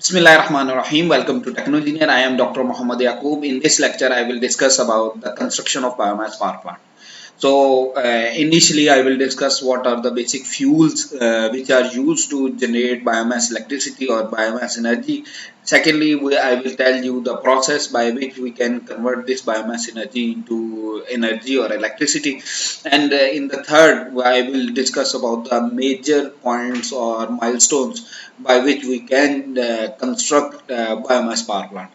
Bismillahirrahmanirrahim. Welcome to Technoengineer. I am Dr. Muhammad Yaqub. In this lecture, I will discuss about the construction of biomass power plant. Initially, I will discuss what are the basic fuels which are used to generate biomass electricity or biomass energy. Secondly, I will tell you the process by which we can convert this biomass energy into energy or electricity. And in the third, I will discuss about the major points or milestones by which we can construct biomass power plant.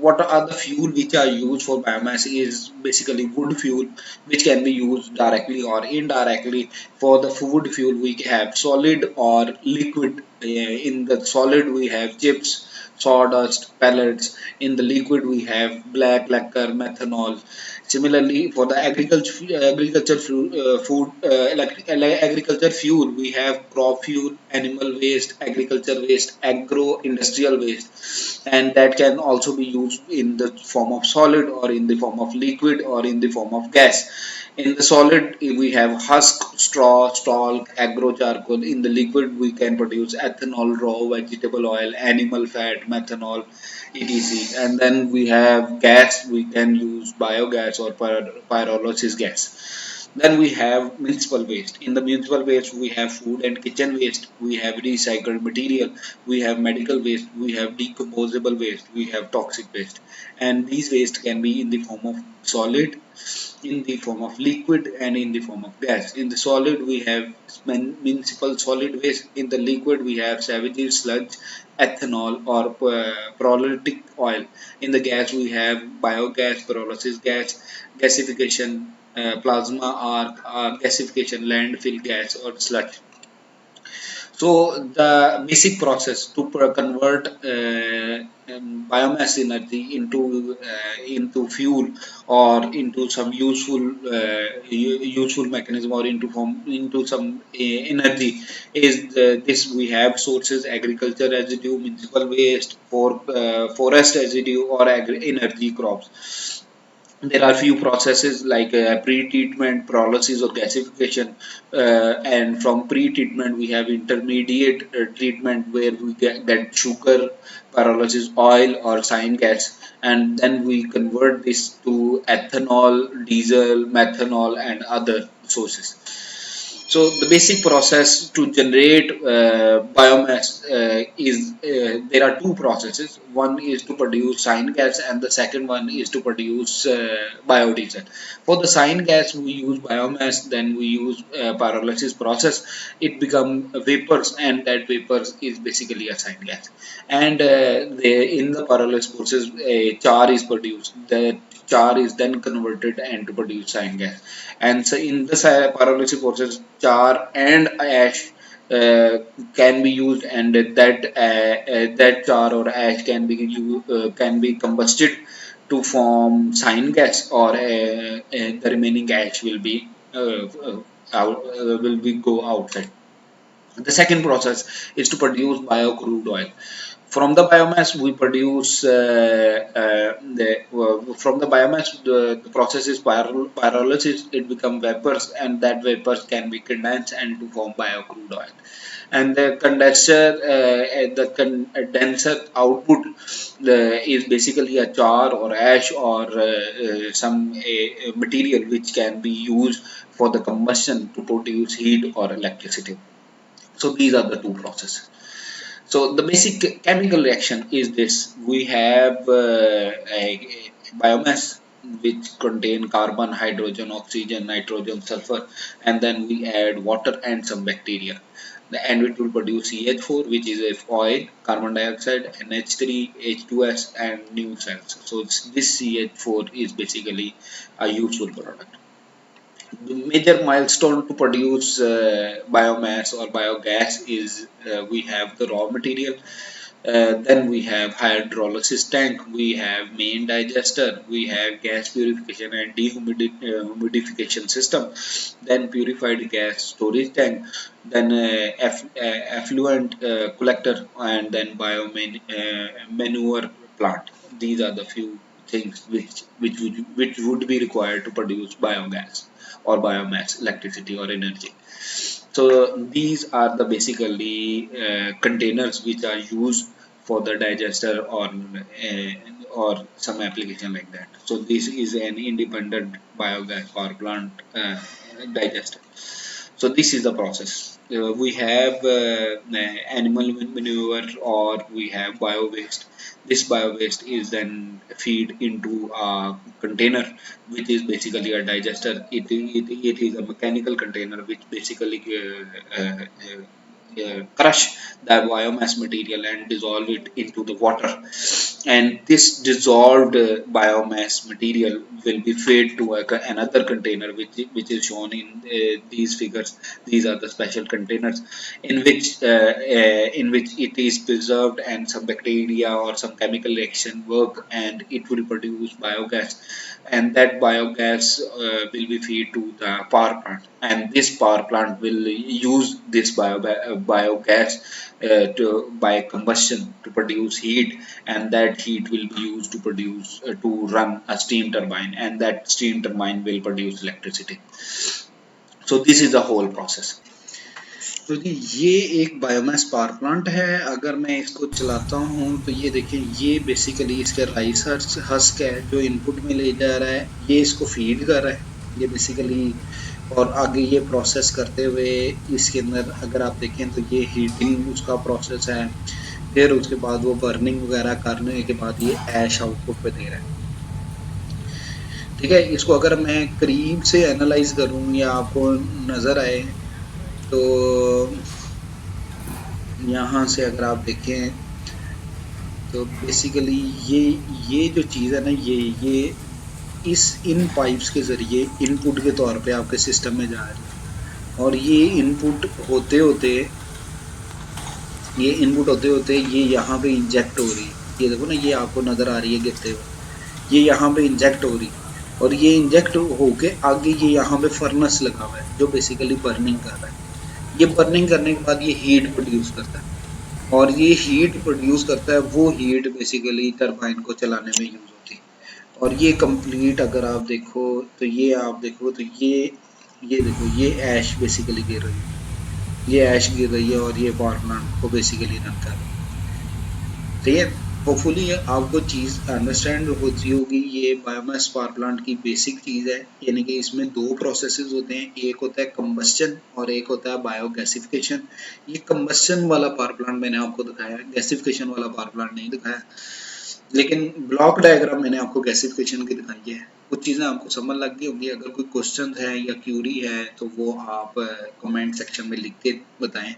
What are the fuel which are used for biomass is basically wood fuel, which can be used directly or indirectly. For the wood fuel, we have solid or liquid. In the solid, we have chips, sawdust, pellets. In the liquid, we have black lacquer, methanol. Similarly, for the agriculture fuel, we have crop fuel, animal waste, agriculture waste, agro-industrial waste, and that can also be used in the form of solid or in the form of liquid or in the form of gas. In the solid, we have husk, straw, stalk, agro charcoal. In the liquid, we can produce ethanol, raw vegetable oil, animal fat, methanol, etc. And then we have gas, we can use biogas or pyrolysis gas. Then we have municipal waste. In the municipal waste, we have food and kitchen waste, we have recycled material, we have medical waste, we have decomposable waste, we have toxic waste. And these waste can be in the form of solid, in the form of liquid, and in the form of gas. In the solid, we have municipal solid waste. In the liquid, we have sewage sludge, ethanol, or pyrolytic oil. In the gas, we have biogas, pyrolysis gas, gasification, plasma arc, gasification, landfill gas, or sludge. So the basic process to convert biomass energy into fuel or into some useful mechanism or into some energy is this. We have sources: agriculture residue, municipal waste, forest residue, or energy crops. There are few processes like pre-treatment, pyrolysis, or gasification, and from pre-treatment we have intermediate treatment where we get sugar, pyrolysis, oil, or cyan gas, and then we convert this to ethanol, diesel, methanol, and other sources. So the basic process to generate biomass is there are two processes. One is to produce cyan gas, and the second one is to produce biodiesel. For the cyan gas, we use biomass, then we use pyrolysis process. It become vapors, and that vapors is basically a cyan gas. And in the pyrolysis process, a char is produced. The char is then converted and to produce cyan gas. And so in the pyrolysis process, char and ash can be used, and that char or ash can be combusted to form cyan gas, or the remaining ash will be go outside. The second process is to produce biocrude oil. From the biomass, we produce from the biomass. The process is pyrolysis. It become vapors, and that vapors can be condensed and to form biocrude oil. And the condenser output is basically a char or ash or some material which can be used for the combustion to produce heat or electricity. So these are the two processes. So the basic chemical reaction is this: we have a biomass which contain carbon, hydrogen, oxygen, nitrogen, sulfur, and then we add water and some bacteria. And it will produce CH4, which is a oil, carbon dioxide, NH3, H2S, and new cells. So this CH4 is basically a useful product. The major milestone to produce biomass or biogas is we have the raw material, then we have hydrolysis tank, we have main digester, we have gas purification and dehumidification system, then purified gas storage tank, then effluent collector, and then manure plant. These are the few things which would be required to produce biogas or biomass electricity or energy. So these are the basically containers which are used for the digester or some application like that. So this is an independent biogas power plant digester. So this is the process. We have animal manure or we have bio waste. This bio waste is then feed into a container, which is basically a digester. It is a mechanical container which basically crush the biomass material and dissolve it into the water, and this dissolved biomass material will be fed to another container which is shown in these figures. These are the special containers in which it is preserved, and some bacteria or some chemical reaction work and it will produce biogas, and that biogas will be fed to the power plant, and this power plant will use this biogas by combustion to produce heat, and that heat will be used to produce to run a steam turbine, and that steam turbine will produce electricity. So this is the whole process. तो जी ये एक biomass power plant है। अगर मैं इसको चलाता हूँ तो ये देखिए, ये बेसिकली इसका राइस हस्क है जो इनपुट में ले जा रहा है, ये इसको फीड कर रहा है ये बेसिकली, और आगे ये प्रोसेस करते हुए इसके अंदर अगर आप देखें तो ये हीटिंग उसका प्रोसेस है, फिर उसके बाद वो बर्निंग वगैरह करने के बाद ये ऐश आउटपुट पे दे रहा है। ठीक है, इसको अगर मैं करीब से एनालाइज करूँ या आपको नज़र आए तो यहाँ से अगर आप देखें तो बेसिकली ये जो चीज़ है ना, ये इन पाइप्स के ज़रिए इनपुट के तौर पे आपके सिस्टम में जा रही है, और ये इनपुट होते होते ये यहाँ पे इंजेक्ट हो रही है। ये देखो ना, ये आपको नज़र आ रही है गिरते हुए, ये यहाँ पे इंजेक्ट हो रही है, और ये इंजेक्ट होके आगे ये यहाँ पे फर्नेस लगा हुआ है जो बेसिकली बर्निंग कर रहा है। ये बर्निंग करने के बाद ये हीट प्रोड्यूस करता है, और ये हीट प्रोड्यूस करता है, वो हीट बेसिकली टरबाइन को चलाने में यूज होती है। और ये कंप्लीट अगर आप देखो तो ये देखो, ये ऐश बेसिकली गिर रही है, ये ऐश गिर रही है और ये पावर प्लांट को बेसिकली रन कर रही है। ठीक है, होपफुली आपको चीज़ अंडरस्टैंड होती होगी। ये बायोमास पावर प्लांट की बेसिक चीज़ है, यानी कि इसमें दो प्रोसेसेस होते हैं, एक होता है कंबस्शन और एक होता है बायोगैसिफिकेशन। ये कंबस्शन वाला पावर प्लांट मैंने आपको दिखाया, गैसिफिकेशन वाला पावर प्लांट नहीं दिखाया, लेकिन ब्लॉक डायग्राम मैंने आपको गैसिफिकेशन की दिखाई है। कुछ चीज़ें आपको समझ लग गई होंगी। अगर कोई क्वेश्चन है या क्यूरी है तो वो आप कमेंट सेक्शन में लिख के बताएं,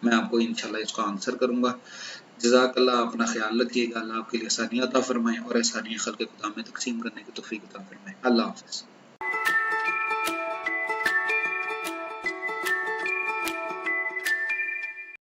मैं आपको इंशाल्लाह इसको आंसर करूँगा। जज़ाकल्लाह, अपना ख्याल रखिएगा, अल्लाह आपके लिए आसानियाँ अता फरमाए और आसानियाँ खल्क़ खुदा में तकसीम करने की तौफ़ीक अता फरमाए। अल्लाह हाफ़िज़।